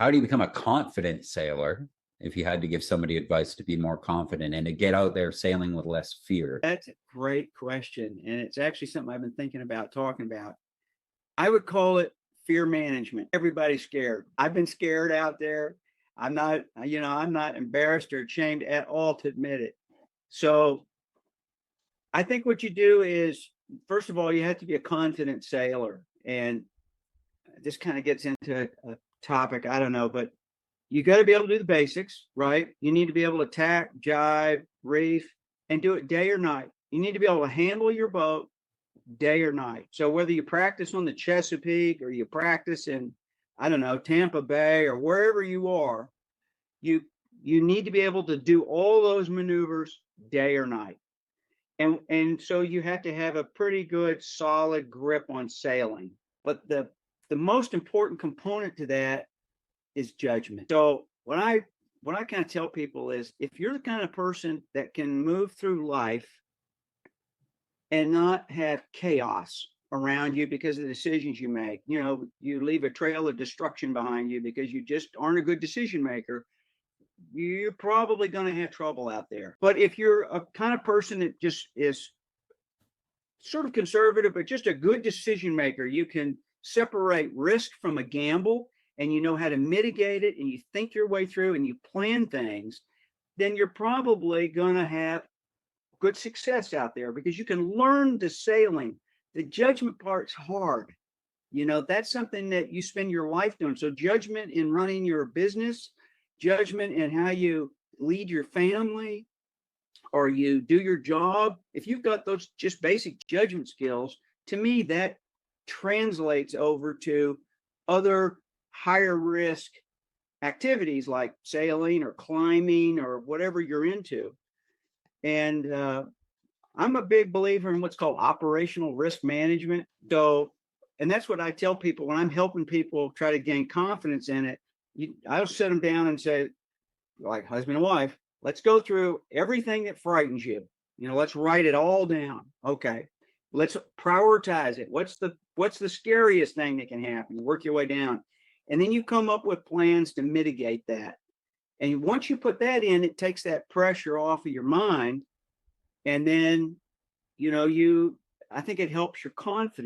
How do you become a confident sailor if you had to give somebody advice to be more confident and to get out there sailing with less fear? That's a great question. And it's actually something I've been thinking about talking about. I would call it fear management. Everybody's scared. I've been scared out there. I'm not embarrassed or ashamed at all to admit it. So I think what you do is, first of all, you have to be a confident sailor. And this kind of gets into a topic, I don't know, but you got to be able to do the basics, right? You need to be able to tack, jive, reef, and do it day or night. You need to be able to handle your boat day or night. So whether you practice on the Chesapeake or you practice in, I don't know, Tampa Bay or wherever you are, you you need to be able to do all those maneuvers day or night. And so you have to have a pretty good solid grip on sailing. But the most important component to that is judgment. So what I kind of tell people is if you're the kind of person that can move through life and not have chaos around you because of the decisions you make, you leave a trail of destruction behind you because you just aren't a good decision maker, you're probably going to have trouble out there. But if you're a kind of person that just is sort of conservative, but just a good decision maker, you can separate risk from a gamble and you know how to mitigate it and you think your way through and you plan things, then you're probably going to have good success out there because you can learn the sailing. The judgment part's hard. That's something that you spend your life doing. So judgment in running your business, judgment in how you lead your family or you do your job. If you've got those just basic judgment skills, to me, that translates over to other higher risk activities like sailing or climbing or whatever you're into. And I'm a big believer in what's called operational risk management. And that's what I tell people when I'm helping people try to gain confidence in it. I'll sit them down and say, like husband and wife, let's go through everything that frightens you. Let's write it all down. Okay. Let's prioritize it. What's the scariest thing that can happen? Work your way down. And then you come up with plans to mitigate that. And once you put that in, it takes that pressure off of your mind. And then, I think it helps your confidence.